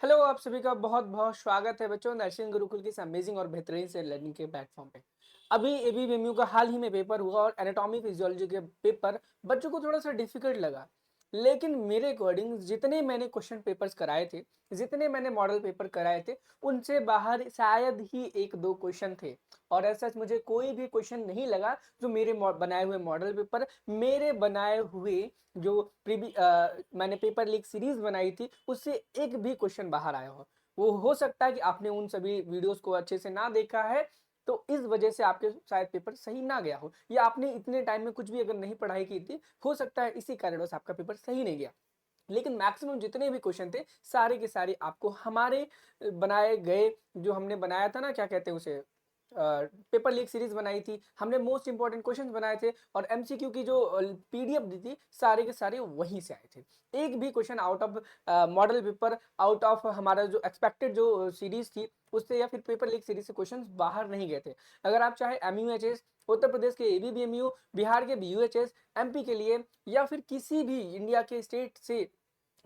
Hello, आप सभी का बहुत बहुत स्वागत है बच्चों नर्सिंग गुरुकुल की इस अमेजिंग और बेहतरीन से लर्निंग के प्लेटफॉर्म पे। अभी एबीवीएमयू का हाल ही में पेपर हुआ और एनाटॉमी फिजियोलॉजी के पेपर बच्चों को थोड़ा सा डिफिकल्ट लगा। लेकिन मेरे अकॉर्डिंग जितने मैंने क्वेश्चन पेपर्स कराए थे, जितने मैंने मॉडल पेपर कराए थे, उनसे बाहर शायद ही एक दो क्वेश्चन थे। और ऐसा मुझे कोई भी क्वेश्चन नहीं लगा जो मेरे बनाए हुए मॉडल पेपर, मेरे बनाए हुए जो मैंने पेपर लीक सीरीज बनाई थी उससे एक भी क्वेश्चन बाहर आया हो। वो हो सकता है कि आपने उन सभी वीडियोस को अच्छे से ना देखा है, तो इस वजह से आपके शायद पेपर सही ना गया हो, या आपने इतने टाइम में कुछ भी अगर नहीं पढ़ाई की थी, हो सकता है इसी कारणवश आपका पेपर सही नहीं गया। लेकिन मैक्सिमम जितने भी क्वेश्चन थे सारे के सारे आपको हमारे बनाए गए, जो हमने बनाया था ना, क्या कहते हैं उसे, पेपर लीक सीरीज बनाई थी हमने, मोस्ट इंपॉर्टेंट क्वेश्चंस बनाए थे और एमसीक्यू की जो पीडीएफ दी थी सारे के सारे वहीं से आए थे। एक भी question out of model paper, out of हमारा जो एक्सपेक्टेड जो सीरीज थी उससे या फिर पेपर लीक सीरीज से क्वेश्चंस बाहर नहीं गए थे। अगर आप चाहे एमयूएचएस, उत्तर प्रदेश के एबीबीएमयू, बिहार के बीयूएचएस, एमपी के लिए, या फिर किसी भी इंडिया के स्टेट से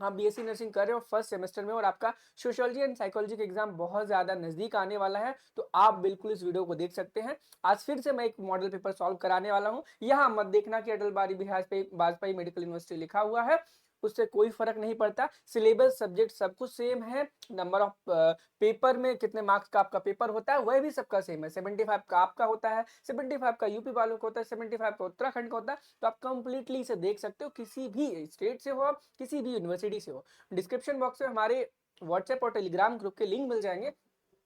आप बीएससी नर्सिंग कर रहे हो फर्स्ट सेमेस्टर में और आपका सोशियोलॉजी एंड साइकोलॉजी का एग्जाम बहुत ज्यादा नजदीक आने वाला है, तो आप बिल्कुल इस वीडियो को देख सकते हैं। आज फिर से मैं एक मॉडल पेपर सॉल्व कराने वाला हूं। यहां मत देखना कि अटल बिहारी वाजपेयी मेडिकल यूनिवर्सिटी लिखा हुआ है, उससे कोई फर्क नहीं पड़ता। सिलेबस सब्जेक्ट सब कुछ सेम है। नंबर ऑफ पेपर में कितने मार्क्स का आपका पेपर होता है वह भी सबका सेम है। 75 का आपका होता है, 75 का यूपी वालों का होता है, 75 का उत्तराखंड का होता है। तो आप कंप्लीटली इसे देख सकते हो, किसी भी स्टेट से हो आप, किसी भी यूनिवर्सिटी से हो। डिस्क्रिप्शन बॉक्स में हमारे व्हाट्सएप और टेलीग्राम ग्रुप के लिंक मिल जाएंगे,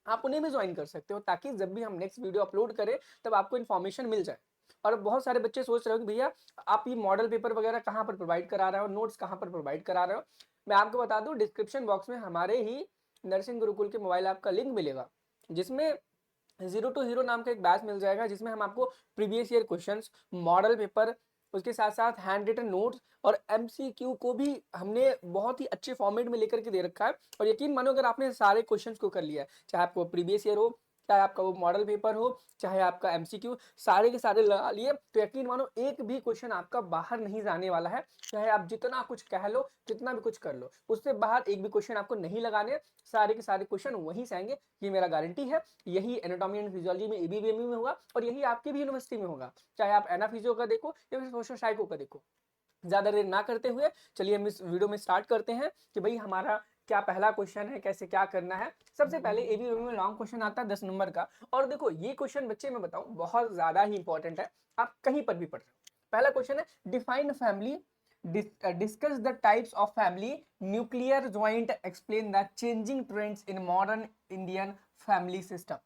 आप उन्हें भी ज्वाइन कर सकते हो, ताकि जब भी हम नेक्स्ट वीडियो अपलोड करें तब आपको इन्फॉर्मेशन मिल जाए। और बहुत सारे बच्चे सोच रहे हो कि भैया आप ये मॉडल पेपर वगैरह कहाँ पर प्रोवाइड करा रहे हो, नोट्स कहाँ पर प्रोवाइड करा रहे हो। मैं आपको बता दूं, डिस्क्रिप्शन बॉक्स में हमारे ही नर्सिंग गुरुकुल के मोबाइल ऐप का लिंक मिलेगा, जिसमें जीरो टू हीरो नाम का एक बैच मिल जाएगा, जिसमें हम आपको previous year questions, model paper, उसके साथ साथ हैंड रिटन नोट्स और एमसीक्यू को भी हमने बहुत ही अच्छे फॉर्मेट में लेकर के दे रखा है। और यकीन मानो, अगर आपने सारे क्वेश्चंस को कर लिया है, चाहे आपको प्रीवियस ईयर हो, चाहे आपका वो मॉडल पेपर हो, चाहे आपका एमसीक्यू, सारे के सारे लगा लिए, तो यकीन मानो एक भी क्वेश्चन आपका बाहर नहीं जाने वाला है। चाहे आप जितना कुछ कह लो, जितना भी कुछ कर लो, उससे बाहर एक भी क्वेश्चन आपको नहीं लगाने। सारे के सारे क्वेश्चन वहीं से आएंगे, ये मेरा गारंटी है। यही एनाटॉमी एंड फिजियोलॉजी में एबीवीएमयू में होगा और यही आपकी भी यूनिवर्सिटी में होगा, चाहे आप एना फिजियो का देखो या फिर सोशल साइको का देखो। ज्यादा देर ना करते हुए चलिए हम इस वीडियो में स्टार्ट करते हैं कि भाई हमारा क्या पहला क्वेश्चन है, कैसे क्या करना है। सबसे पहले एबीवीएमयू में लॉन्ग क्वेश्चन आता है 10 नंबर का, और देखो ये क्वेश्चन बच्चे मैं बताऊं बहुत ज्यादा ही इंपॉर्टेंट है, आप कहीं पर भी पढ़ रहे हो। पहला क्वेश्चन है, define family, discuss the types of family, nuclear joint, explain the changing trends in modern Indian family system।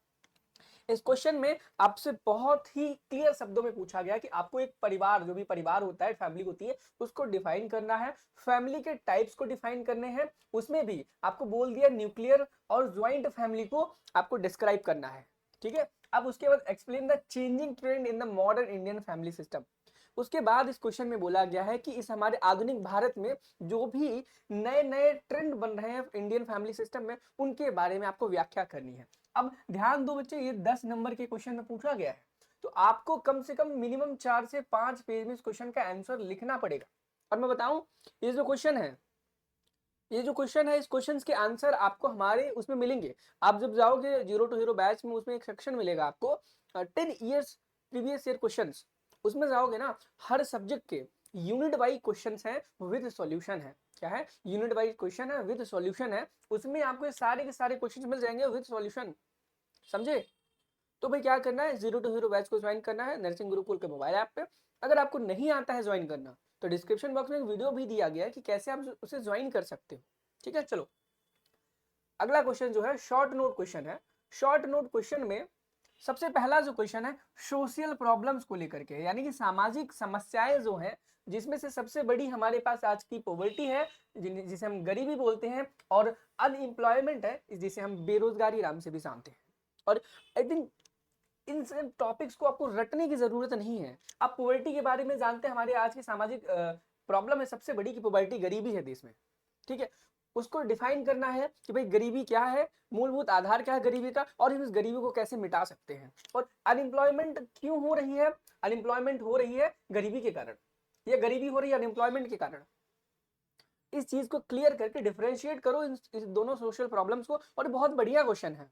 इस क्वेश्चन में आपसे बहुत ही क्लियर शब्दों में पूछा गया कि आपको एक परिवार, जो भी परिवार होता है, फैमिली होती है, उसको डिफाइन करना है, फैमिली के टाइप्स को डिफाइन करने हैं, उसमें भी आपको बोल दिया न्यूक्लियर और ज्वाइंट फैमिली को आपको डिस्क्राइब करना है। ठीक है, अब उसके बाद explain the changing trend in the modern Indian family system. उसके बाद इस क्वेश्चन में बोला गया है कि इस हमारे आधुनिक भारत में जो भी नए नए ट्रेंड बन रहे हैं इंडियन फैमिली सिस्टम में, उनके बारे में आपको व्याख्या करनी है। अब ध्यान दो बच्चे, ये 10 नंबर के क्वेश्चन में पूछा गया है, तो आपको कम से कम मिनिमम 4 से 5 पेज में इस क्वेश्चन का आंसर लिखना पड़ेगा। और मैं बताऊं, ये जो क्वेश्चन है, ये जो क्वेश्चन है, इस क्वेश्चन के आंसर आपको हमारे उसमें मिलेंगे। आप जब जाओगे जीरो टू हीरो बैच में, उसमें एक सेक्शन मिलेगा आपको 10 ईयर्स प्रीवियस ईयर क्वेश्चन। उसमें जाओगे ना, हर सब्जेक्ट के यूनिट वाइज क्वेश्चन है विद सॉल्यूशन है। क्या है? यूनिट वाइज क्वेश्चन है विद सॉल्यूशन है, उसमें आपको ये सारे के सारे क्वेश्चन मिल जाएंगे विद सॉल्यूशन। समझे? तो भाई क्या करना है, जीरो टू हीरो बैच को ज्वाइन करना है नर्सिंग गुरुकुल के मोबाइल ऐप पे। अगर आपको नहीं आता है ज्वाइन करना, तो डिस्क्रिप्शन बॉक्स में एक वीडियो भी दिया गया है कि कैसे आप उसे ज्वाइन कर सकते हो। ठीक है, चलो अगला क्वेश्चन जो है शॉर्ट नोट क्वेश्चन है। शॉर्ट नोट क्वेश्चन में सबसे पहला जो क्वेश्चन है सोशल प्रॉब्लम्स को लेकर के, यानी कि सामाजिक समस्याएं जो हैं, जिसमें से सबसे बड़ी हमारे पास आज की पॉवर्टी है, जिसे हम गरीबी बोलते हैं, और अनएम्प्लॉयमेंट है, जिसे हम बेरोजगारी नाम से भी जानते हैं। और आई थिंक इन सब टॉपिक्स को आपको रटने की जरूरत नहीं है। आप पॉवर्टी के बारे में जानते हैं, हमारे आज की सामाजिक प्रॉब्लम है सबसे बड़ी की पॉवर्टी, गरीबी है देश में। ठीक है, उसको डिफाइन करना है कि भाई गरीबी क्या है, मूलभूत आधार क्या है गरीबी का, और इस गरीबी को कैसे मिटा सकते हैं। और अनएम्प्लॉयमेंट क्यों हो रही है? अनएम्प्लॉयमेंट हो रही है गरीबी के कारण, ये गरीबी हो रही है अनएम्प्लॉयमेंट के कारण। इस चीज को क्लियर करके डिफरेंशिएट करो इस दोनों सोशल प्रॉब्लम्स को, और बहुत बढ़िया क्वेश्चन है।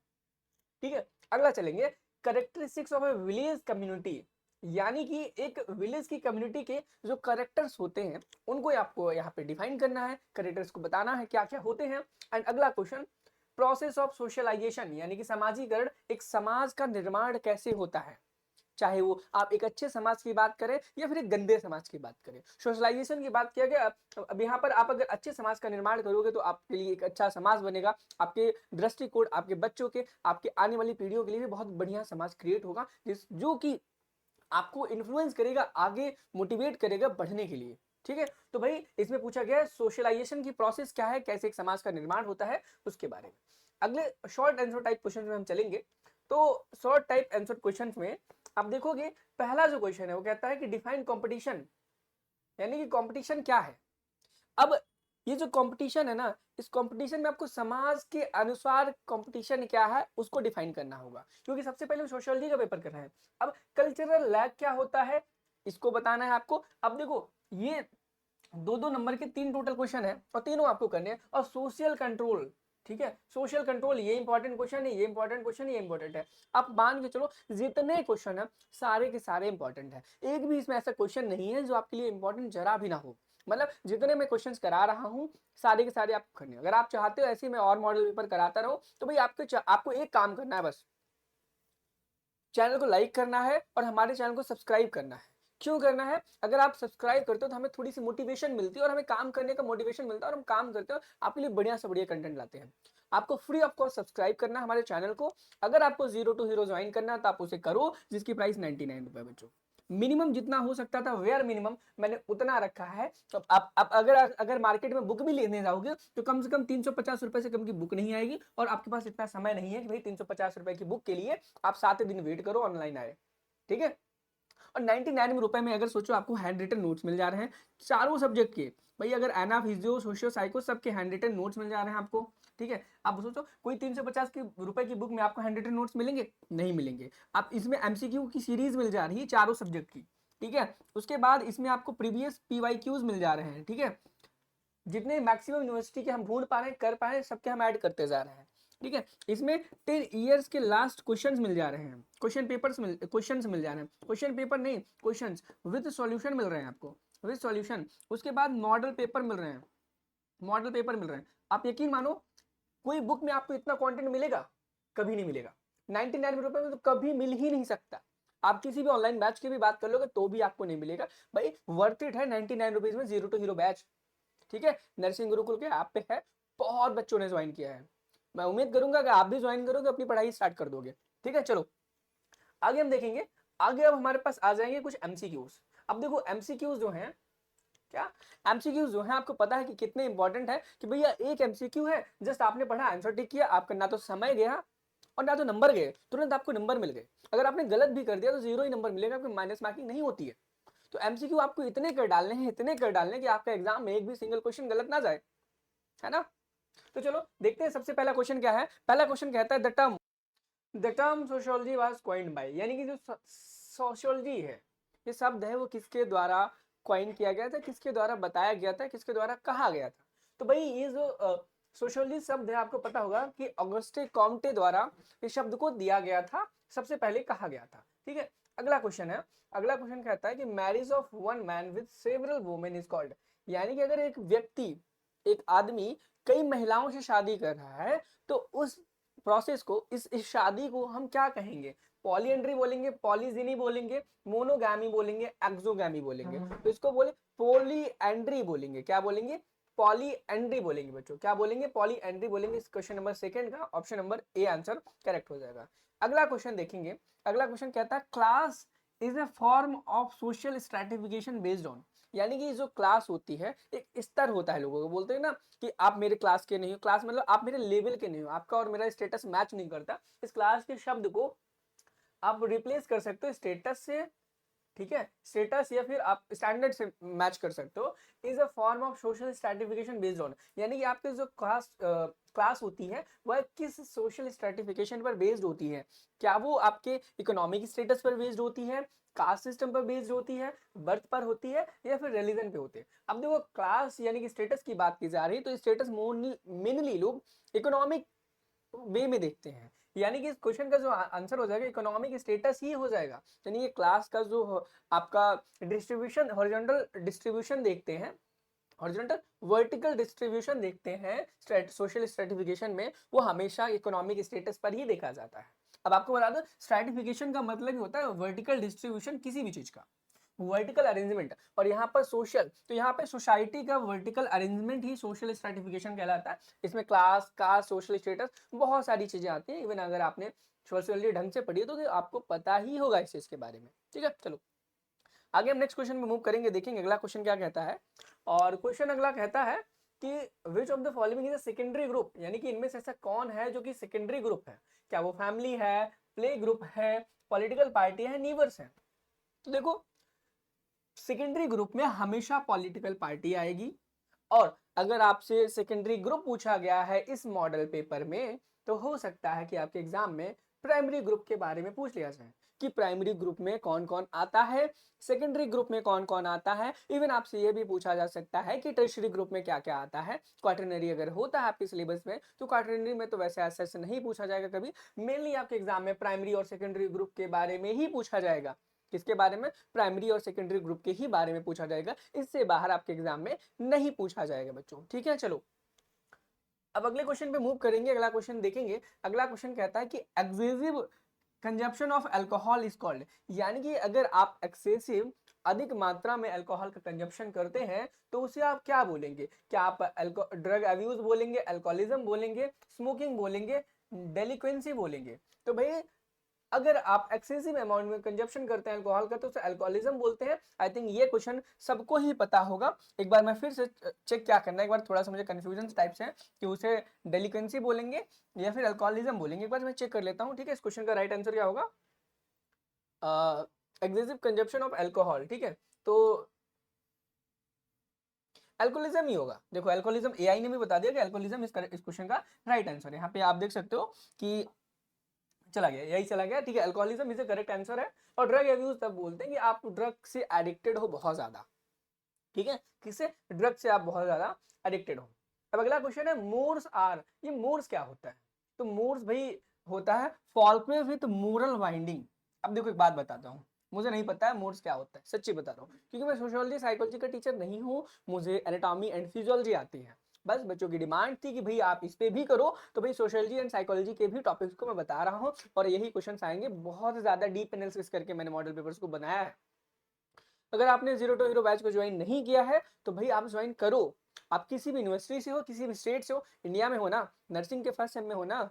ठीक है, अगला चलेंगे, characteristics of A village community, यानी कि एक विलेज की कम्युनिटी के जो करेक्टर्स होते हैं उनको आपको यहाँ पे डिफाइन करना है, करेक्टर्स को बताना है क्या क्या होते हैं। एंड अगला क्वेश्चन, प्रोसेस ऑफ सोशलाइजेशन, यानी कि समाजीकरण, एक समाज का निर्माण कैसे होता है, चाहे वो आप एक अच्छे समाज की बात करें या फिर एक गंदे समाज की बात करें। सोशलाइजेशन की बात किया गया। अब यहाँ पर आप अगर अच्छे समाज का निर्माण करोगे तो आपके लिए एक अच्छा समाज बनेगा, आपके दृष्टिकोण, आपके बच्चों के, आपके आने वाली पीढ़ियों के लिए भी बहुत बढ़िया समाज क्रिएट होगा, जो कि आपको इन्फ्लुएंस करेगा, आगे मोटिवेट करेगा बढ़ने के लिए। ठीक है, तो भाई इसमें पूछा गया है सोशलाइजेशन की प्रोसेस क्या है, कैसे एक समाज का निर्माण होता है, उसके बारे में। अगले शॉर्ट आंसर टाइप क्वेश्चन में हम चलेंगे। तो शॉर्ट टाइप आंसर क्वेश्चन में आप देखोगे, पहला जो क्वेश्चन है वो कहता है कि डिफाइन कंपटीशन, यानी कि कंपटीशन क्या है। अब ये जो कंपटीशन है ना, इस कंपटीशन में आपको समाज के अनुसार कंपटीशन क्या है उसको डिफाइन करना होगा, क्योंकि सबसे पहले सोशियोलॉजी का पेपर कर रहे हैं। अब कल्चरल लैग क्या होता है इसको बताना है आपको। अब देखो, ये दो दो नंबर के 3 टोटल क्वेश्चन है और तीनों आपको करने हैं। और सोशल कंट्रोल, ठीक है, सोशल कंट्रोल ये इंपॉर्टेंट क्वेश्चन है, ये इंपॉर्टेंट क्वेश्चन, ये इंपॉर्टेंट है। आप मान के चलो जितने क्वेश्चन है सारे के सारे इंपॉर्टेंट है, एक भी इसमें ऐसा क्वेश्चन नहीं है जो आपके लिए इंपॉर्टेंट जरा भी ना हो। मतलब जितने मैं क्वेश्चंस करा रहा हूँ सारे के सारे आपको करने। अगर आप चाहते हो ऐसे मैं और मॉडल पेपर कराता रहूं तो भाई आपको एक काम करना है, बस चैनल को लाइक करना है और हमारे चैनल को सब्सक्राइब करना है। क्यों करना है, अगर आप सब्सक्राइब करते हो तो हमें थोड़ी सी मोटिवेशन मिलती है और हमें काम करने का मोटिवेशन मिलता है, और हम काम करते हो आपके लिए बढ़िया से बढ़िया कंटेंट लाते हैं। आपको फ्री ऑफ कॉस्ट सब्सक्राइब करना है हमारे चैनल को। अगर आपको जीरो टू हीरो ज्वाइन करना है तो आप उसे करो, जिसकी प्राइस 99 रुपए बच्चों। मिनिमम जितना हो सकता था वेयर मिनिमम मैंने उतना रखा है। तो आप अगर मार्केट में बुक भी लेने जाओगे तो कम से कम 350 रुपए से कम की बुक नहीं आएगी, और आपके पास इतना समय नहीं है कि भाई 350 रुपए की बुक के लिए आप 7 दिन वेट करो ऑनलाइन आए। ठीक है, और 99 रुपए में अगर सोचो आपको हैंड रिटन नोट्स मिल जा रहे हैं चारों सब्जेक्ट के। भाई अगर एना, फिजियो, सोशियो, साइको सबके हैंड रिटन नोट्स मिल जा रहे हैं आपको। ठीक है, आप सोचो कोई 350 की रुपए की बुक में आपको हैंड रिटन नोट्स मिलेंगे, नहीं मिलेंगे। आप इसमें एमसीक्यू की सीरीज मिल जा रही है चारों सब्जेक्ट की। ठीक है, उसके बाद इसमें आपको प्रीवियस पीवाईक्यूज मिल जा रहे हैं। ठीक है, जितने मैक्सिमम यूनिवर्सिटी के हम ढूंढ पा रहे हैं, कर पा रहे हैं, सबके हम ऐड करते जा रहे हैं। ठीक है, इसमें 10 ईयर्स के लास्ट क्वेश्चंस मिल जा रहे हैं, क्वेश्चंस मिल जा रहे हैं, क्वेश्चन पेपर नहीं, क्वेश्चंस विद सॉल्यूशन मिल रहे हैं आपको, विद सॉल्यूशन। उसके बाद मॉडल पेपर मिल रहे हैं, मॉडल पेपर मिल रहे हैं। आप यकीन मानो कोई बुक में आपको इतना कंटेंट मिलेगा, कभी नहीं मिलेगा। 99 रुपए में तो कभी मिल ही नहीं सकता। आप किसी भी ऑनलाइन बैच की भी बात कर लोगे तो भी आपको नहीं मिलेगा। भाई वर्थ इट है 99 रुपीज में जीरो टू हीरो बैच। ठीक है, नर्सिंग गुरुकुल के ऐप पे है, बहुत बच्चों ने ज्वाइन किया है। मैं उम्मीद करूंगा कि आप भी ज्वाइन करोगे, अपनी पढ़ाई स्टार्ट कर दोगे। ठीक है, चलो आगे हम देखेंगे। आगे अब हमारे पास आ जाएंगे कुछ एमसीक्यूज। अब देखो एमसीक्यूज जो हैं, क्या एमसीक्यूज जो है आपको पता है कि कितने इंपॉर्टेंट है, कि भैया एक एमसीक्यू है, जस्ट आपने पढ़ा, आंसर टिक किया, आपका ना तो समय गया और ना तो नंबर गए, तुरंत आपको नंबर मिल गए। अगर आपने गलत भी कर दिया तो जीरो ही नंबर मिलेगा, कोई माइनस मार्किंग नहीं होती है। तो एमसीक्यू आपको इतने कर डालने हैं, इतने कर डालने हैं कि आपका एग्जाम में एक भी सिंगल क्वेश्चन गलत ना जाए, है ना। तो चलो देखते हैं सबसे पहला क्वेश्चन क्या है। पहला क्वेश्चन कहता है the term sociology was coined bye, यानी कि जो सोशियोलॉजी है ये शब्द है वो किसके द्वारा कॉइन किया गया था, किसके द्वारा बताया गया था, किसके द्वारा कहा गया था। तो भाई ये जो सोशियोलॉजी शब्द है आपको पता होगा कि ऑगस्टे कॉम्टे द्वारा इस शब्द को दिया गया था, सबसे पहले कहा गया था। ठीक है, अगला क्वेश्चन है। अगला क्वेश्चन कहता है कि marriage of one man with several women is called, यानी कि अगर एक व्यक्ति, एक आदमी कई महिलाओं से शादी कर रहा है तो उस प्रोसेस को, इस शादी को हम क्या कहेंगे। पॉलीएंड्री बोलेंगे, पॉलीजिनी बोलेंगे, मोनोगैमी बोलेंगे, एक्सोगैमी बोलेंगे। तो इसको बोले पॉलीएंड्री बोलेंगे। क्या बोलेंगे, पॉलीएंड्री बोलेंगे बच्चों। क्या बोलेंगे, पॉलीएंड्री बोलेंगे। इस क्वेश्चन नंबर सेकंड का option number A answer correct हो जाएगा। अगला क्वेश्चन देखेंगे। अगला क्वेश्चन कहता है class is a form of social stratification based on, यानी कि जो क्लास होती है एक स्तर होता है, लोगों को बोलते हैं ना कि आप मेरे क्लास के नहीं हो, क्लास मतलब आप मेरे लेवल के नहीं हो, आपका और मेरा स्टेटस मैच नहीं करता। इस क्लास के शब्द को आप रिप्लेस कर सकते हो स्टेटस से, ठीक है, स्टेटस या फिर आप स्टैंडर्ड से मैच कर सकते हो, is a form of social stratification based on, यानी कि आपके जो क्लास होती है वह किस सोशल स्ट्रैटिफिकेशन पर बेस्ड होती है, क्या वो आपके इकोनॉमिक स्टेटस पर बेस्ड होती है, कास्ट सिस्टम पर बेस्ड होती है, बर्थ पर होती है, या फिर रिलीजन पे होती है। अब देखो क्लास यानी कि स्टेटस की बात की जा रही है, तो स्टेटस मेनली लोग इकोनॉमिक वे में देखते हैं, यानी कि इस क्वेश्चन का जो आंसर हो जाएगा इकोनॉमिक स्टेटस ही हो जाएगा। यानी ये क्लास का जो आपका डिस्ट्रीब्यूशन, हॉरिजॉन्टल डिस्ट्रीब्यूशन देखते हैं, हॉरिजॉन्टल वर्टिकल डिस्ट्रीब्यूशन देखते हैं सोशल स्ट्रेटिफिकेशन में, वो हमेशा इकोनॉमिक स्टेटस पर ही देखा जाता है। अब आपको बता दो स्ट्रेटिफिकेशन का मतलब ही होता है वर्टिकल डिस्ट्रीब्यूशन किसी भी चीज का, वर्टिकल अरेंजमेंट, और यहाँ पर सोशल, तो यहाँ पे सोसाइटी का वर्टिकल अरेंजमेंट ही सोशल स्ट्रेटिफिकेशन कहलाता है। इसमें क्लास, कास्ट, सोशल स्टेटस, बहुत सारी चीजें आती हैं। इवन अगर आपने सोशलिटी ढंग से पढ़ी है तो आपको पता ही होगा इस चीज के बारे में। ठीक है, चलो आगे हम नेक्स्ट क्वेश्चन में मूव करेंगे, देखेंगे अगला क्वेश्चन क्या कहता है। और क्वेश्चन अगला कहता है कि which of the following is a secondary group, यानी कि इनमें से ऐसा कौन है जो कि सेकेंडरी ग्रुप है, क्या वो फैमिली है, प्ले ग्रुप है, पॉलिटिकल पार्टी है, नीबर्स है। तो देखो सेकेंडरी ग्रुप में हमेशा पॉलिटिकल पार्टी आएगी, और अगर आपसे सेकेंडरी ग्रुप पूछा गया है इस मॉडल पेपर में, तो हो सकता है कि आपके एग्जाम में प्राइमरी ग्रुप के बारे में पूछ लिया जाए कि प्राइमरी ग्रुप में कौन कौन आता है, सेकेंडरी ग्रुप में कौन कौन आता है। इवन आपसे यह भी पूछा जा सकता है कि टर्शियरी ग्रुप में क्या क्या आता है। क्वाटरनरी अगर होता है आपके सिलेबस में, तो क्वाटरनरी में तो वैसे ऐसे नहीं पूछा जाएगा कभी, मेनली आपके एग्जाम में प्राइमरी और सेकेंडरी ग्रुप के बारे में ही पूछा जाएगा। किसके बारे में? प्राइमरी और सेकेंडरी ग्रुप के ही बारे में पूछा जाएगा, इससे बाहर आपके एग्जाम में नहीं पूछा जाएगा बच्चों। ठीक है, चलो अब अगले क्वेश्चन पे मूव करेंगे, अगला क्वेश्चन देखेंगे। अगला क्वेश्चन कहता है कि excessive consumption of alcohol is called, यानी कि अगर आप एक्सेसिव, अधिक मात्रा में अल्कोहल का कंजप्शन करते हैं तो उसे आप क्या बोलेंगे? क्या आप ड्रग अब्यूज बोलेंगे, अल्कोहलिज्म बोलेंगे, स्मोकिंग बोलेंगे, डेलिक्वेंसी बोलेंगे? तो भाई अगर आप एक्सेसिव अमाउंट में कंजप्शन करते हैं अल्कोहल का तो उसे अल्कोहलिज्म बोलते हैं। आई थिंक ये क्वेश्चन सबको ही पता होगा। एक बार मैं फिर से चेक क्या करना है, एक बार थोड़ा सा मुझे कंफ्यूजन टाइप से है कि उसे डेलिक्वेंसी बोलेंगे या फिर अल्कोहलिज्म बोलेंगे, एक बार मैं चेक कर लेता हूँ। ठीक है, इस क्वेश्चन का राइट आंसर क्या होगा? Excessive consumption of alcohol. ठीक है, तो अल्कोहलिज्म ही होगा। देखो अल्कोहलिज्म एआई ने भी बता दिया कि अल्कोहलिज्म इस क्वेश्चन का राइट आंसर है। यहाँ पे आप देख सकते हो कि चला गया, यही चला गया। ठीक है, अल्कोहलिज्म इज करेक्ट आंसर है। और ड्रग अब्यूज तब बोलते हैं कि आप ड्रग से एडिक्टेड हो बहुत ज्यादा। ठीक है, किससे? ड्रग से आप बहुत ज्यादा एडिक्टेड हो। अब अगला क्वेश्चन है मोर्स आर, ये मोर्स क्या होता है? तो मोर्स भाई होता है फॉल्कवे विथ मोरल वाइंडिंग। अब देखो एक बात बताता हूँ, मुझे नहीं पता है मोर्स क्या होता है, सच्ची बता रहा हूँ, क्योंकि मैं सोशियोलॉजी साइकोलॉजी का टीचर नहीं हूँ, मुझे एनाटॉमी एंड फिजियोलॉजी आती है। बस बच्चों की डिमांड थी कि भाई आप इस पे भी करो, तो भाई सोशियोलॉजी एंड साइकोलॉजी के भी टॉपिक्स को मैं बता रहा हूँ, और यही क्वेश्चन आएंगे। बहुत ज्यादा डीप एनालिसिस करके मैंने मॉडल पेपर्स को बनाया है। अगर आपने जीरो टू हीरो बैच को ज्वाइन नहीं किया है तो भाई आप ज्वाइन करो। आप किसी भी यूनिवर्सिटी से हो, किसी भी स्टेट से हो, इंडिया में हो ना, नर्सिंग के फर्स्ट सेम में हो ना,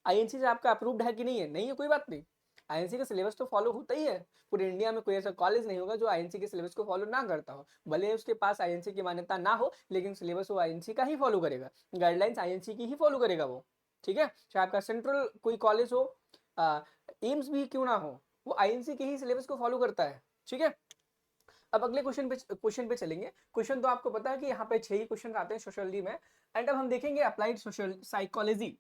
आईएनसी से आपका अप्रूव्ड है कि नहीं है? नहीं है, कोई बात नहीं, आईएनसी का सिलेबस तो फॉलो होता ही है। पूरे इंडिया में कोई ऐसा कॉलेज नहीं होगा जो आईएनसी के सिलेबस को फॉलो ना करता हो, भले उसके पास आईएनसी की मान्यता ना हो, लेकिन सिलेबस वो आईएनसी का ही फॉलो करेगा, गाइडलाइंस आईएनसी की ही फॉलो करेगा वो। ठीक है, चाहे आपका सेंट्रल कोई कॉलेज हो, एम्स भी क्यों ना हो, वो आईएनसी के ही सिलेबस को फॉलो करता है। ठीक है, अब अगले क्वेश्चन पे चलेंगे। क्वेश्चन तो आपको पता है कि यहाँ पे 6 ही क्वेश्चन आते हैं सोशियोलॉजी में। एंड अब हम देखेंगे applied social psychology,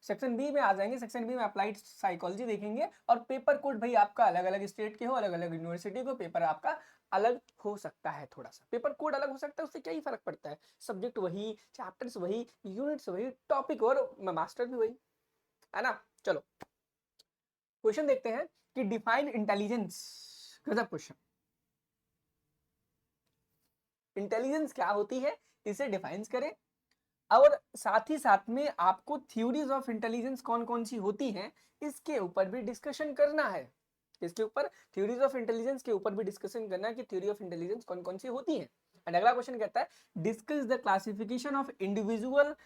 section B में आ जाएंगे। सेक्शन बी में अप्लाइड साइकोलॉजी देखेंगे, और पेपर कोड भाई आपका अलग अलग स्टेट के हो, अलग अलग यूनिवर्सिटी को पेपर आपका अलग हो सकता है, थोड़ा सा पेपर कोड अलग हो सकता है, उससे क्या ही फर्क पड़ता है, सब्जेक्ट वही, चैप्टर्स वही, यूनिट्स वही, टॉपिक और मास्टर भी वही, है ना। चलो क्वेश्चन देखते हैं कि डिफाइन इंटेलिजेंस। गजब क्वेश्चन, इंटेलिजेंस क्या होती है इसे डिफाइन करें, और साथ ही साथ में आपको थ्योरीज ऑफ इंटेलिजेंस कौन कौन सी होती हैं इसके ऊपर भी डिस्कशन करना है। इसके ऊपर थ्योरीज ऑफ इंटेलिजेंस के ऊपर भी डिस्कशन करना है कि थ्योरी ऑफ इंटेलिजेंस कौन कौन सी होती हैं। एंड अगला क्वेश्चन कहता है discuss the classification of individuals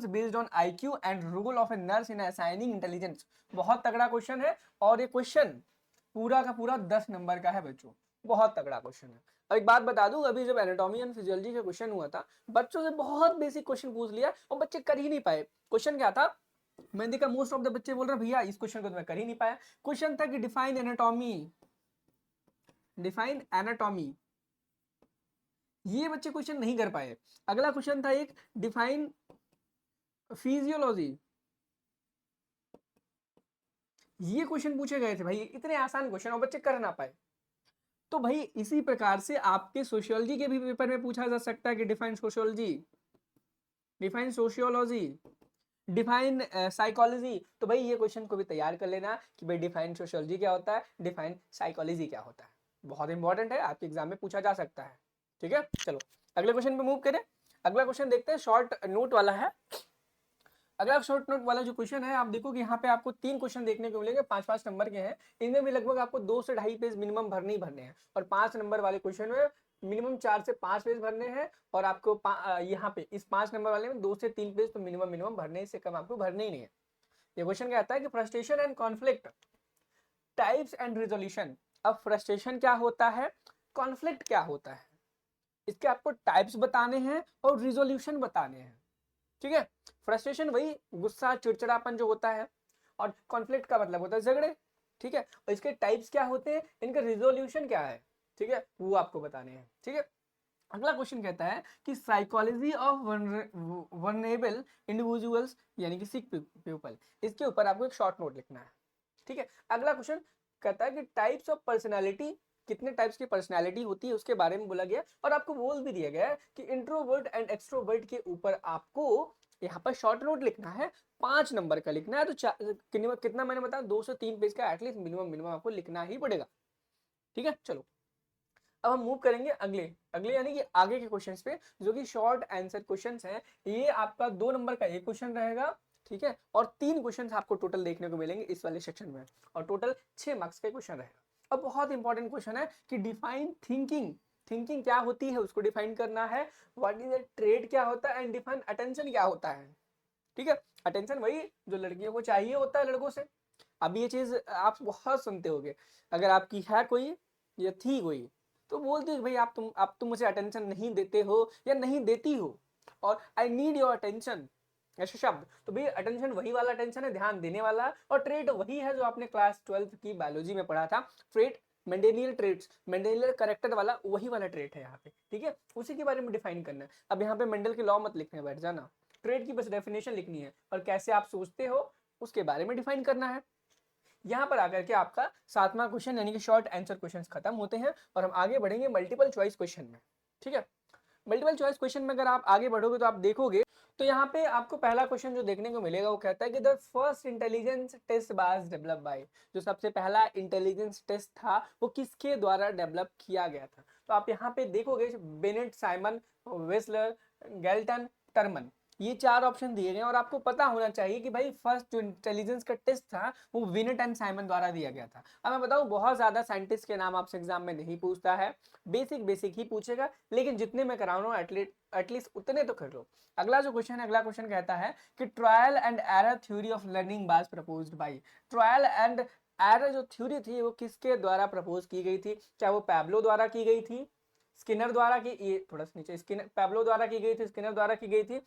based on IQ and role of a nurse in assigning intelligence. बहुत तगड़ा क्वेश्चन है, और ये क्वेश्चन पूरा का पूरा 10 नंबर का है बच्चों, बहुत तगड़ा क्वेश्चन है। अब एक बात बता दूं, अभी जब एनाटॉमी एंड फिजियोलॉजी का क्वेश्चन हुआ था, बच्चों से बहुत बेसिक क्वेश्चन पूछ लिया और बच्चे कर ही नहीं पाए। क्वेश्चन क्या था? मैंने देखा मोस्ट ऑफ द बच्चे बोल रहे भैया इस क्वेश्चन को तो मैं कर ही नहीं पाया। क्वेश्चन था कि डिफाइन एनाटॉमी डिफाइन एनाटॉमी, ये बच्चे क्वेश्चन नहीं कर पाए। अगला क्वेश्चन था एक डिफाइन फिजियोलॉजी, ये क्वेश्चन पूछे गए थे भाई, इतने आसान क्वेश्चन और बच्चे कर ना पाए। तो भाई इसी प्रकार से आपके सोशियोलॉजी के भी पेपर में पूछा जा सकता है कि define sociology, define sociology, define psychology. तो भाई ये क्वेश्चन को भी तैयार कर लेना कि भाई डिफाइन सोशियोलॉजी क्या होता है, डिफाइन साइकोलॉजी क्या होता है, बहुत इंपॉर्टेंट है, आपके एग्जाम में पूछा जा सकता है। ठीक है, चलो अगले क्वेश्चन पे मूव करें। अगला क्वेश्चन देखते हैं, शॉर्ट नोट वाला है। अगला शॉर्ट नोट वाला जो क्वेश्चन है, आप देखो कि यहाँ पे आपको 3 क्वेश्चन देखने को मिलेंगे, 5-5 नंबर के हैं। इनमें भी लगभग आपको 2 से 2.5 पेज मिनिमम भरने ही भरने हैं, और 5 नंबर वाले क्वेश्चन में मिनिमम 4 से 5 पेज भरने हैं, और आपको यहाँ पे इस 5 नंबर वाले में 2 से 3 पेज तो मिनिमम मिनिमम भरने, से कम आपको भरने ही नहीं है। ये क्वेश्चन कहता है कि frustration and conflict, types and resolution. अब फ्रस्ट्रेशन क्या होता है, कॉन्फ्लिक्ट क्या होता है, इसके आपको टाइप्स बताने हैं और रिजोल्यूशन बताने हैं। ठीक है, फ्रस्ट्रेशन वही गुस्सा चिड़चिड़ापन जो होता है, और कॉन्फ्लिक्ट का मतलब होता है झगड़े। ठीक है, और इसके टाइप्स क्या होते हैं, इनका रिजोल्यूशन क्या है, ठीक है, वो आपको बताने हैं। ठीक है, अगला क्वेश्चन कहता है कि साइकोलॉजी ऑफ वल्नरेबल इंडिविजुअल्स, यानी कि सिक पीपल, इसके ऊपर आपको एक शॉर्ट नोट लिखना है। ठीक है, अगला क्वेश्चन कहता है कि टाइप्स ऑफ पर्सनालिटी, कितने टाइप्स की पर्सनालिटी होती है उसके बारे में बोला गया, और आपको बोल भी दिया गया है कि इंट्रोवर्ट एंड एक्सट्रोवर्ट के ऊपर आपको यहाँ पर शॉर्ट नोट लिखना है, 5 नंबर का लिखना है। तो कितना मैंने बताया, 2 से 3 पेज का एटलीस्ट मिनिमम मिनिमम आपको लिखना ही पड़ेगा। ठीक है, चलो अब हम मूव करेंगे अगले अगले यानी कि आगे के क्वेश्चंस पे, जो कि शॉर्ट आंसर क्वेश्चंस हैं। ये आपका 2 नंबर का एक क्वेश्चन रहेगा, ठीक है, और 3 क्वेश्चंस आपको टोटल देखने को मिलेंगे इस वाले सेक्शन में, और टोटल 6 मार्क्स का क्वेश्चन रहेगा। अब बहुत इंपॉर्टेंट क्वेश्चन है कि डिफाइन थिंकिंग, थिंकिंग क्या होती है उसको डिफाइन करना है, व्हाट इज अ ट्रेड क्या होता है, एंड डिफाइन अटेंशन क्या होता है। ठीक है, अटेंशन वही जो लड़कियों को चाहिए होता है लड़कों से। अब ये चीज आप बहुत सुनते होगे, अगर आपकी है कोई या थी कोई, तो बोलते हो भाई आप तुम मुझे अटेंशन नहीं देते हो या नहीं देती हो, और आई नीड योर अटेंशन, ऐसे शब्द। तो भाई अटेंशन वही वाला अटेंशन है, ध्यान देने वाला, और ट्रेट वही है जो आपने क्लास 12th की बायोलॉजी में पढ़ा था, trait Mendelian traits, Mendelian character वाला वही वाला ट्रेट है यहाँ पे। ठीक है, उसी के बारे में डिफाइन करना है। अब यहाँ पे मेंडल के लॉ मत लिखने बैठ जाना, ट्रेट की बस डेफिनेशन लिखनी है, और कैसे आप सोचते हो उसके बारे में डिफाइन करना है। यहाँ पर आकर के आपका 7वां क्वेश्चन यानी कि शॉर्ट आंसर क्वेश्चंस खत्म होते हैं, और हम आगे बढ़ेंगे मल्टीपल चॉइस क्वेश्चन में। ठीक है, मल्टीपल चॉइस क्वेश्चन में अगर आप आगे बढ़ोगे तो आप देखोगे, तो यहाँ पे आपको पहला क्वेश्चन जो देखने को मिलेगा वो कहता है कि the first intelligence test was develop by, जो सबसे पहला इंटेलिजेंस टेस्ट था वो किसके द्वारा डेवलप किया गया था। तो आप यहाँ पे देखोगे Bennett, Simon, Wechsler, Galton, Terman, ये 4 ऑप्शन दिए गए, और आपको पता होना चाहिए कि भाई फर्स्ट जो इंटेलिजेंस का टेस्ट था वो विनेट एंड साइमन द्वारा दिया गया था। अब मैं बताऊं, बहुत ज्यादा साइंटिस्ट के नाम आपसे एग्जाम में नहीं पूछता है, बेसिक बेसिक ही पूछेगा, लेकिन जितने मैं करा रहा हूँ एटलीस्ट उतने तो कर लो। अगला जो क्वेश्चन है, अगला क्वेश्चन कहता है कि trial and error theory of learning was proposed by, trial and error जो थ्योरी थी वो किसके द्वारा प्रपोज की गई थी, क्या वो पैब्लो द्वारा की गई थी, स्किनर द्वारा की, ये थोड़ा सा नीचे, स्किनर पैब्लो द्वारा की गई थी, स्किनर द्वारा की गई थी,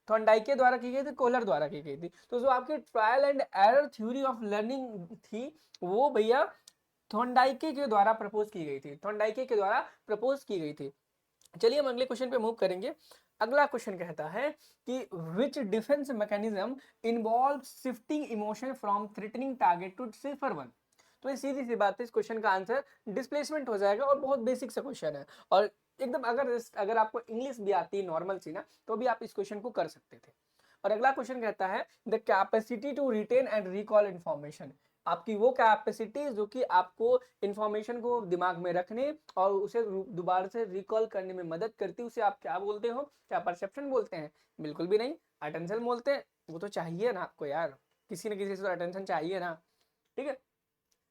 थॉर्नडाइक द्वारा की गई थी, कोहलर द्वारा की गई थी। तो जो आपकी trial and error theory of learning थी वो भैया थॉर्नडाइक के द्वारा प्रपोज की गई थी, थॉर्नडाइक के द्वारा प्रपोज की गई थी। चलिए हम अगले क्वेश्चन पे मूव करेंगे। अगला क्वेश्चन कहता है कि which defence mechanism involve shifting emotion from threatening target to safer one. तो ये सीधी सी बात है, इस क्वेश्चन का आंसर डिस्प्लेसमेंट हो जाएगा, और बहुत बेसिक सा क्वेश्चन है, और एकदम अगर अगर आपको इंग्लिश भी आती है नॉर्मल सी ना, तो भी आप इस क्वेश्चन को कर सकते थे। और अगला क्वेश्चन कहता है the capacity to retain and recall information, आपकी वो कैपेसिटी जो कि आपको इंफॉर्मेशन को दिमाग में रखने और उसे दोबारा से रिकॉल करने में मदद करती है, उसे आप क्या बोलते हो, क्या परसेप्शन बोलते हैं, बिल्कुल भी नहीं, अटेंशन बोलते हैं। वो तो चाहिए ना आपको यार, किसी न किसी से तो अटेंशन चाहिए ना। ठीक है,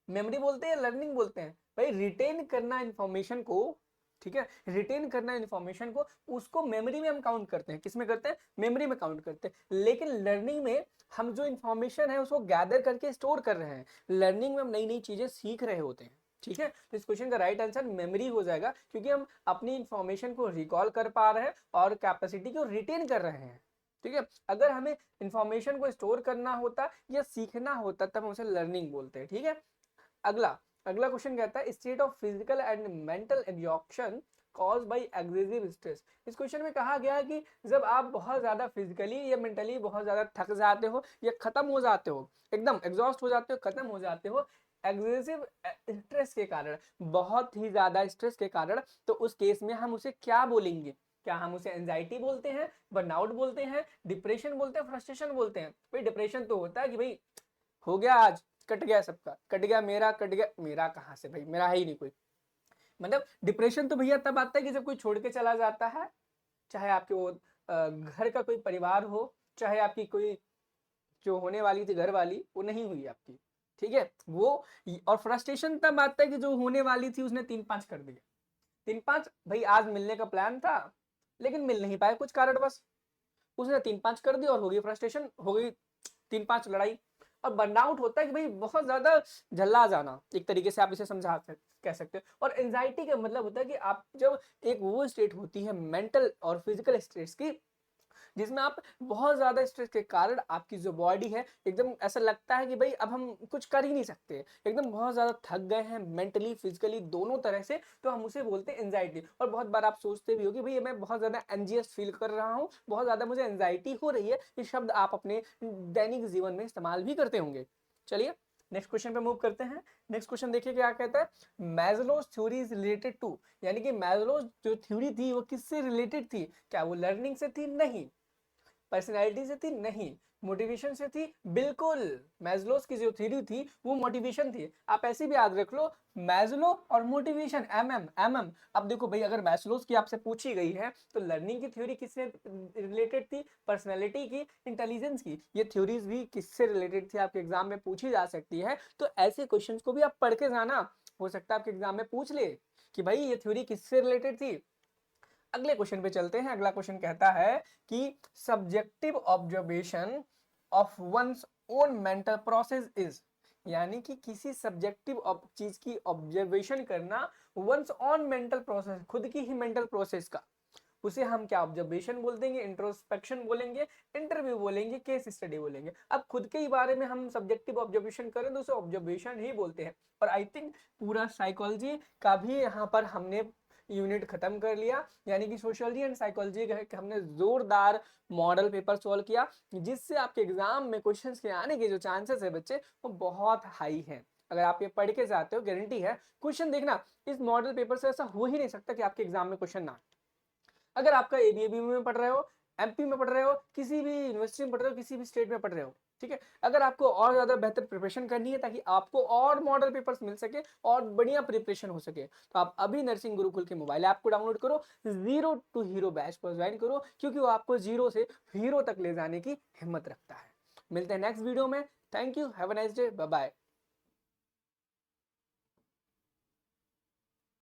मेमोरी बोलते हैं, लर्निंग बोलते हैं, भाई रिटेन करना इंफॉर्मेशन को, ठीक है, रिटेन करना इंफॉर्मेशन को, उसको मेमोरी में हम काउंट करते हैं, किसमें करते हैं, मेमोरी में काउंट करते हैं। लेकिन लर्निंग में हम जो इंफॉर्मेशन है उसको गैदर करके स्टोर कर रहे हैं, लर्निंग में हम नई नई चीजें सीख रहे होते हैं। ठीक है, तो इस क्वेश्चन का राइट आंसर मेमोरी हो जाएगा, क्योंकि हम अपनी इंफॉर्मेशन को रिकॉल कर पा रहे हैं और कैपेसिटी को रिटेन कर रहे हैं। ठीक है, अगर हमें इंफॉर्मेशन को स्टोर करना होता या सीखना होता तब हम उसे लर्निंग बोलते हैं। ठीक है, अगला अगला क्वेश्चन कहता है state of physical and mental exhaustion cause by aggressive stress. इस क्वेश्चन में कहा गया है कि जब आप बहुत ज्यादा फिजिकली या मेंटली बहुत ज्यादा थक जाते हो या खत्म हो जाते हो, एकदम एग्जॉस्ट हो जाते हो, खत्म हो जाते हो एग्रेसिव स्ट्रेस के कारण, बहुत ही ज्यादा स्ट्रेस के कारण, तो उस केस में हम उसे क्या बोलेंगे? क्या हम उसे एंजाइटी बोलते हैं, बर्नआउट बोलते हैं, डिप्रेशन बोलते हैं, फ्रस्ट्रेशन बोलते हैं? भाई डिप्रेशन तो होता है कि भाई हो गया, आज कट गया सबका, कट गया मेरा, कट गया मेरा कहाँ से भाई, मेरा है ही नहीं कोई। मतलब डिप्रेशन तो भैया तब आता है कि जब कोई छोड़ के चला जाता है, चाहे आपके वो घर का कोई परिवार हो, चाहे आपकी कोई जो होने वाली थी घर वाली वो नहीं हुई आपकी, ठीक है वो। और फ्रस्ट्रेशन तब आता है कि जो होने वाली थी उसने 3-5 कर दिया। 3-5 भाई, आज मिलने का प्लान था लेकिन मिल नहीं पाए कुछ कारण बस, उसने 3-5 कर दिया और हो गई फ्रस्ट्रेशन, हो गई 3-5 लड़ाई। और बर्नआउट होता है कि भाई बहुत ज्यादा झल्ला जाना, एक तरीके से आप इसे कह सकते हो। और एंजाइटी का मतलब होता है कि आप जब एक वो स्टेट होती है मेंटल और फिजिकल स्ट्रेस की, जिसमें आप बहुत ज्यादा स्ट्रेस के कारण आपकी जो बॉडी है एकदम ऐसा लगता है कि भाई अब हम कुछ कर ही नहीं सकते, एकदम बहुत ज्यादा थक गए हैं मेंटली फिजिकली दोनों तरह से, तो हम उसे बोलते हैं एंजाइटी। और बहुत बार आप सोचते भी हो कि भाई मैं बहुत ज्यादा एंजियस फील कर रहा हूँ, बहुत ज्यादा मुझे एंजाइटी हो रही है, ये शब्द आप अपने दैनिक जीवन में इस्तेमाल भी करते होंगे। चलिए नेक्स्ट क्वेश्चन पे मूव करते हैं। नेक्स्ट क्वेश्चन देखिए क्या कहता है, Maslow's theory is related to, यानी कि मैस्लोज जो थ्योरी थी वो किससे रिलेटेड थी? क्या वो लर्निंग से थी? नहीं। पर्सनैलिटी से थी? नहीं। मोटिवेशन से थी? बिल्कुल। मैस्लोस की जो थ्योरी थी वो मोटिवेशन थी। आप ऐसे भी याद रख लो, मैस्लो और मोटिवेशन, एम एम। अब देखो भाई, अगर मैस्लोस की आपसे पूछी गई है तो लर्निंग की थ्योरी किससे रिलेटेड थी? पर्सनैलिटी की, इंटेलिजेंस की। ये थ्योरीज भी किससे रिलेटेड थी आपके एग्जाम में पूछी जा सकती है। तो ऐसे क्वेश्चन को भी आप पढ़ के जाना, हो सकता है आपके एग्जाम में पूछ ले कि भाई ये थ्योरी किससे रिलेटेड थी। अगले क्वेश्चन पे चलते हैं। अगला क्वेश्चन कहता है कि subjective observation of one's own mental process is, यानी कि किसी सब्जेक्टिव चीज की ऑब्जर्वेशन करना वंस ऑन मेंटल प्रोसेस, खुद की ही मेंटल प्रोसेस का, उसे हम क्या ऑब्जर्वेशन बोल देंगे, इंट्रोस्पेक्शन बोलेंगे, इंटरव्यू बोलेंगे, केस स्टडी बोलेंगे। अब खुद के ही बारे में हम सब्जेक्टिव ऑब्जर्वेशन करें तो उसे ऑब्जर्वेशन ही बोलते हैं। और आई थिंक पूरा साइकोलॉजी का भी यहाँ पर हमने यूनिट खत्म कर लिया, यानी कि सोशियोलॉजी एंड साइकोलॉजी का हमने जोरदार मॉडल पेपर सॉल्व किया, जिससे आपके एग्जाम में क्वेश्चंस के आने के जो चांसेस है बच्चे वो बहुत हाई हैं। अगर आप ये पढ़ के जाते हो, गारंटी है क्वेश्चन देखना इस मॉडल पेपर से ऐसा हो ही नहीं सकता कि आपके एग्जाम में क्वेश्चन ना। अगर आपका एबीएबी में पढ़ रहे हो, एमपी में पढ़ रहे हो, किसी भी यूनिवर्सिटी में पढ़ रहे हो, किसी भी स्टेट में पढ़ रहे हो, ठीक है, अगर आपको और ज्यादा बेहतर प्रिपरेशन करनी है ताकि आपको और मॉडल पेपर्स मिल सके और बढ़िया प्रिपरेशन हो सके, तो आप अभी नर्सिंग गुरुकुल के मोबाइल ऐप को डाउनलोड करो, जीरो टू हीरो बैच को ज्वाइन करो, क्योंकि वो आपको जीरो से हीरो तक ले जाने की हिम्मत रखता है। मिलते हैं नेक्स्ट वीडियो में। Thank you, have a nice day, bye bye.